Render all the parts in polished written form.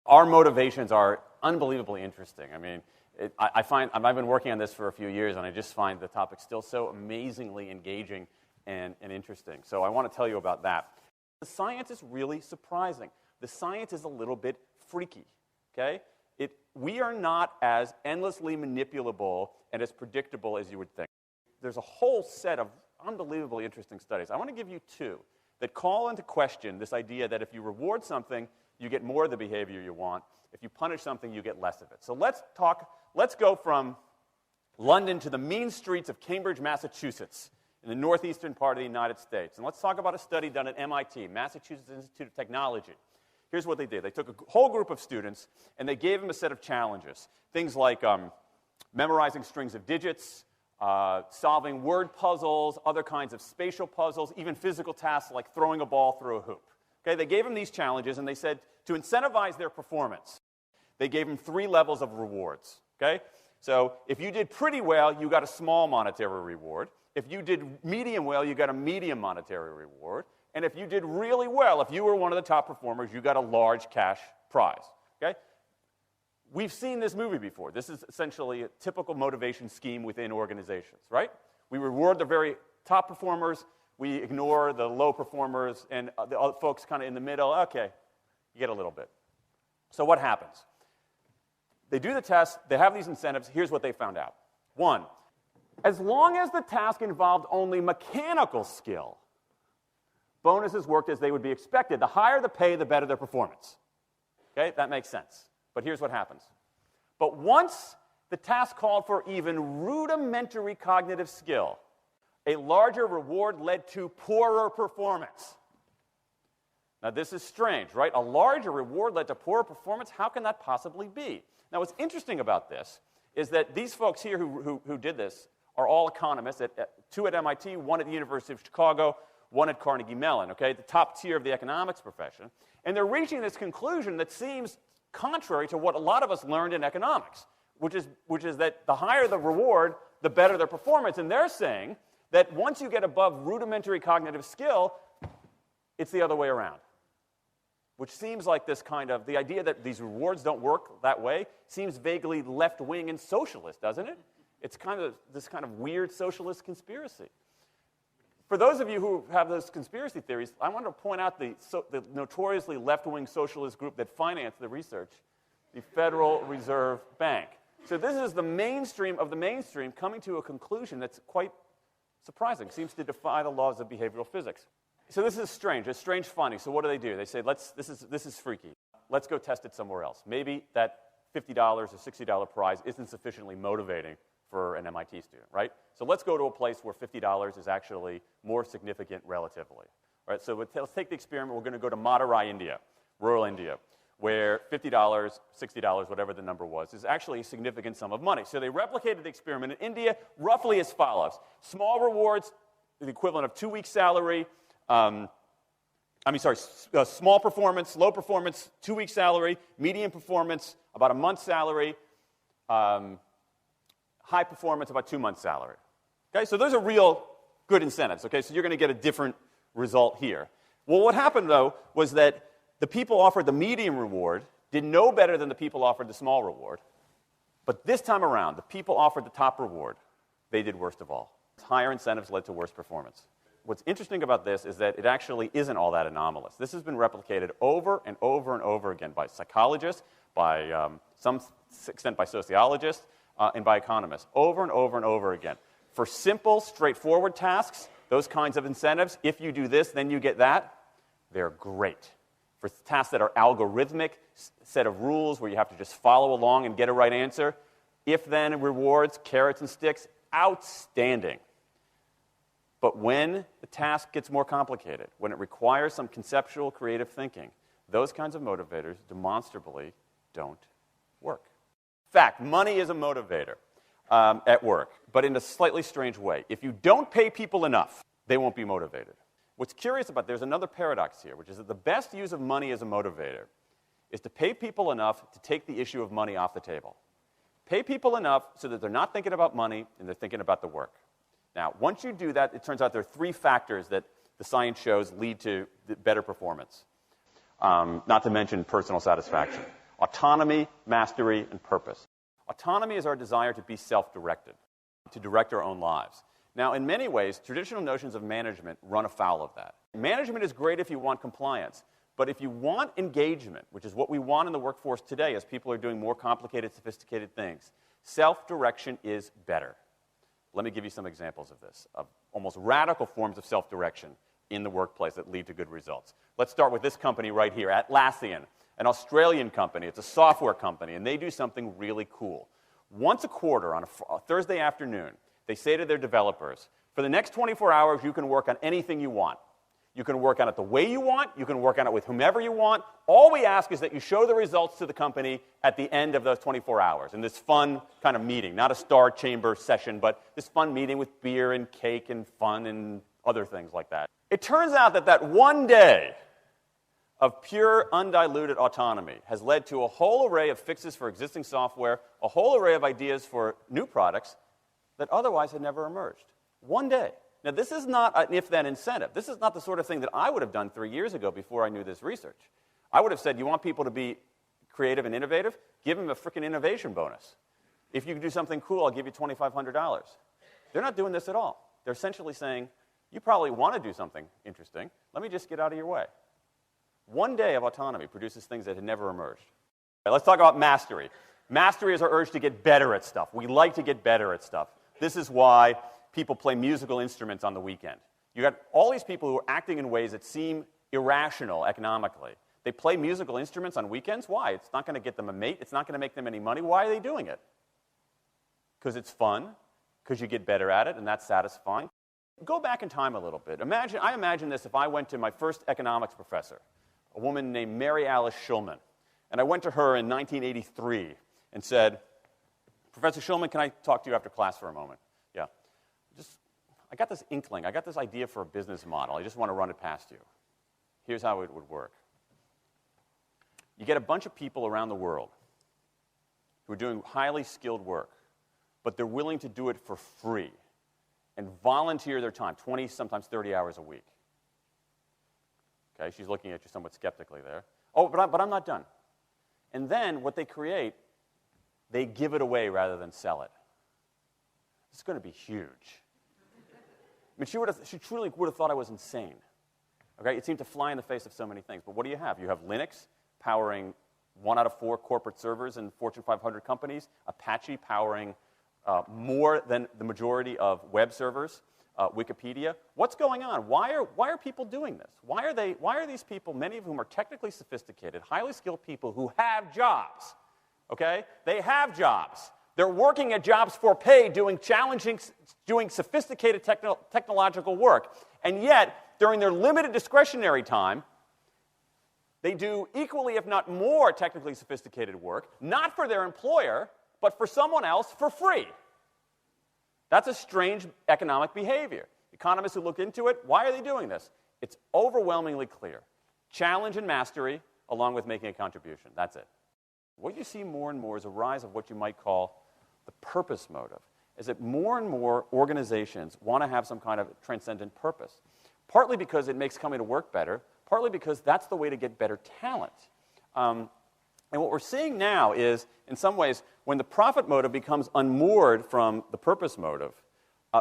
Our motivations are unbelievably interesting. I mean, I've been working on this for a few years, and I just find the topic still so amazingly engaging and interesting. So I want to tell you about that. The science is really surprising. The science is a little bit freaky, okay? We are not as endlessly manipulable and as predictable as you would think. There's a whole set of unbelievably interesting studies. I want to give you two that call into question this idea that if you reward something, you get more of the behavior you want. If you punish something, you get less of it. So let's go from London to the mean streets of Cambridge, Massachusetts, in the northeastern part of the United States. And let's talk about a study done at MIT, Massachusetts Institute of Technology. Here's what they did. They took a whole group of students, and they gave them a set of challenges. Things like memorizing strings of digits, solving word puzzles, other kinds of spatial puzzles, even physical tasks like throwing a ball through a hoop. Okay, they gave them these challenges, and they said to incentivize their performance, they gave them 3 levels of rewards. Okay? So if you did pretty well, you got a small monetary reward. If you did medium well, you got a medium monetary reward. And if you did really well, if you were one of the top performers, you got a large cash prize. Okay? We've seen this movie before. This is essentially a typical motivation scheme within organizations, right? We reward the very top performers, we ignore the low performers, and the other folks kind of in the middle. Okay, you get a little bit. So what happens? They do the test, they have these incentives. Here's what they found out. 1, as long as the task involved only mechanical skill, bonuses worked as they would be expected. The higher the pay, the better their performance. Okay, that makes sense. But here's what happens. But once the task called for even rudimentary cognitive skill, a larger reward led to poorer performance. Now, this is strange, right? A larger reward led to poorer performance? How can that possibly be? Now, what's interesting about this is that these folks here who did this are all economists, 2 at MIT, 1 at the University of Chicago, 1 at Carnegie Mellon, okay, the top tier of the economics profession. And they're reaching this conclusion that seems contrary to what a lot of us learned in economics, which is that the higher the reward, the better their performance. And they're saying that once you get above rudimentary cognitive skill, it's the other way around. Which seems like this kind of, the idea that these rewards don't work that way seems vaguely left-wing and socialist, doesn't it? It's kind of this kind of weird socialist conspiracy. For those of you who have those conspiracy theories, I want to point out the notoriously left-wing socialist group that financed the research, the Federal Reserve Bank. So this is the mainstream of the mainstream coming to a conclusion that's quite surprising, seems to defy the laws of behavioral physics. So this is strange. It's strange finding. So what do? They say, this is freaky. Let's go test it somewhere else. Maybe that $50 or $60 prize isn't sufficiently motivating for an MIT student, right? So let's go to a place where $50 is actually more significant relatively. Right? So let's take the experiment. We're going to go to Madurai, India, rural India, where $50, $60, whatever the number was, is actually a significant sum of money. So they replicated the experiment in India roughly as follows. Small rewards, the equivalent of 2 weeks' salary. Small performance, low performance, 2 weeks' salary. Medium performance, about a month's salary. High performance, about 2 months' salary. Okay, so those are real good incentives. Okay, so you're going to get a different result here. Well, what happened, though, was that the people offered the medium reward did no better than the people offered the small reward. But this time around, the people offered the top reward. They did worst of all. Higher incentives led to worse performance. What's interesting about this is that it actually isn't all that anomalous. This has been replicated over and over and over again by psychologists, by some extent by sociologists, and by economists, over and over and over again. For simple, straightforward tasks, those kinds of incentives, if you do this, then you get that, they're great. For tasks that are algorithmic, set of rules where you have to just follow along and get a right answer, if-then rewards, carrots and sticks, outstanding. But when the task gets more complicated, when it requires some conceptual, creative thinking, those kinds of motivators demonstrably don't work. In fact, money is a motivator at work, but in a slightly strange way. If you don't pay people enough, they won't be motivated. What's curious about, there's another paradox here, which is that the best use of money as a motivator is to pay people enough to take the issue of money off the table. Pay people enough so that they're not thinking about money and they're thinking about the work. Now, once you do that, it turns out there are 3 factors that the science shows lead to better performance, not to mention personal satisfaction. Autonomy, mastery, and purpose. Autonomy is our desire to be self-directed, to direct our own lives. Now, in many ways, traditional notions of management run afoul of that. Management is great if you want compliance, but if you want engagement, which is what we want in the workforce today as people are doing more complicated, sophisticated things, self-direction is better. Let me give you some examples of this, of almost radical forms of self-direction in the workplace that lead to good results. Let's start with this company right here, Atlassian, an Australian company. It's a software company, and they do something really cool. Once a quarter, on a Thursday afternoon, they say to their developers, for the next 24 hours, you can work on anything you want. You can work on it the way you want. You can work on it with whomever you want. All we ask is that you show the results to the company at the end of those 24 hours in this fun kind of meeting, not a star chamber session, but this fun meeting with beer and cake and fun and other things like that. It turns out that that one day of pure, undiluted autonomy has led to a whole array of fixes for existing software, a whole array of ideas for new products that otherwise had never emerged. One day. Now, this is not an if-then incentive. This is not the sort of thing that I would have done 3 years ago before I knew this research. I would have said, you want people to be creative and innovative? Give them a freaking innovation bonus. If you do something cool, I'll give you $2,500. They're not doing this at all. They're essentially saying, you probably want to do something interesting. Let me just get out of your way. One day of autonomy produces things that had never emerged. Right, let's talk about mastery. Mastery is our urge to get better at stuff. We like to get better at stuff. This is why people play musical instruments on the weekend. You got all these people who are acting in ways that seem irrational economically. They play musical instruments on weekends. Why? It's not going to get them a mate. It's not going to make them any money. Why are they doing it? Because it's fun, because you get better at it, and that's satisfying. Go back in time a little bit. I imagine this if I went to my first economics professor, a woman named Mary Alice Schulman, and I went to her in 1983 and said, Professor Schulman, can I talk to you after class for a moment? Yeah. I got this inkling. I got this idea for a business model. I just want to run it past you. Here's how it would work. You get a bunch of people around the world who are doing highly skilled work, but they're willing to do it for free and volunteer their time, 20, sometimes 30 hours a week. Okay, she's looking at you somewhat skeptically there. Oh, but I'm not done. And then what they create, they give it away rather than sell it. It's going to be huge. I mean, she truly would have thought I was insane. Okay, it seemed to fly in the face of so many things. But what do you have? You have Linux powering 1 out of 4 corporate servers in Fortune 500 companies, Apache powering more than the majority of web servers, Wikipedia. What's going on? Why are people doing this? Why are these people, many of whom are technically sophisticated, highly skilled people who have jobs? Okay, they have jobs. They're working at jobs for pay, doing sophisticated technological work. And yet, during their limited discretionary time, they do equally, if not more, technically sophisticated work, not for their employer, but for someone else for free. That's a strange economic behavior. Economists who look into it, why are they doing this? It's overwhelmingly clear. Challenge and mastery, along with making a contribution. That's it. What you see more and more is a rise of what you might call the purpose motive, is that more and more organizations want to have some kind of transcendent purpose, partly because it makes coming to work better, partly because that's the way to get better talent. And what we're seeing now is, in some ways, when the profit motive becomes unmoored from the purpose motive,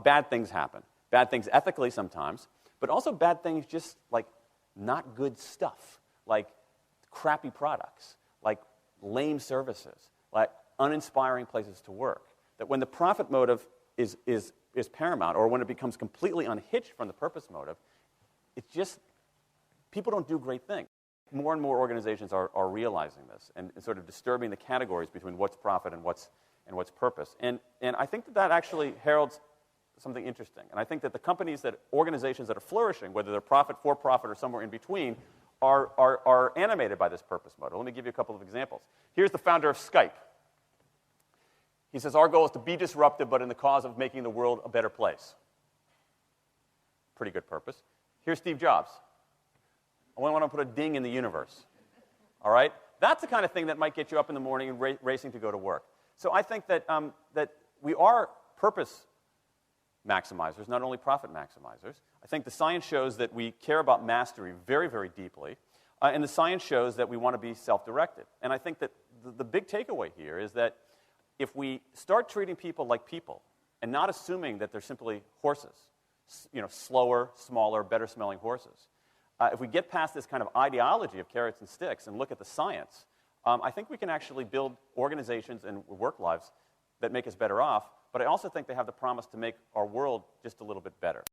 bad things happen. Bad things ethically sometimes, but also bad things just like not good stuff, like crappy products, like lame services, like uninspiring places to work. That when the profit motive is paramount, or when it becomes completely unhitched from the purpose motive, it's just, people don't do great things. More and more organizations are realizing this and sort of disturbing the categories between what's profit and what's purpose. And I think that actually heralds something interesting. And I think that organizations that are flourishing, whether they're profit, for profit, or somewhere in between, are animated by this purpose motive. Let me give you a couple of examples. Here's the founder of Skype. He says, our goal is to be disruptive, but in the cause of making the world a better place. Pretty good purpose. Here's Steve Jobs. I want to put a ding in the universe. All right? That's the kind of thing that might get you up in the morning and racing to go to work. So I think that we are purpose maximizers, not only profit maximizers. I think the science shows that we care about mastery very, very deeply. And the science shows that we want to be self-directed. And I think that the big takeaway here is that if we start treating people like people and not assuming that they're simply horses, slower, smaller, better-smelling horses, if we get past this kind of ideology of carrots and sticks and look at the science, I think we can actually build organizations and work lives that make us better off, but I also think they have the promise to make our world just a little bit better.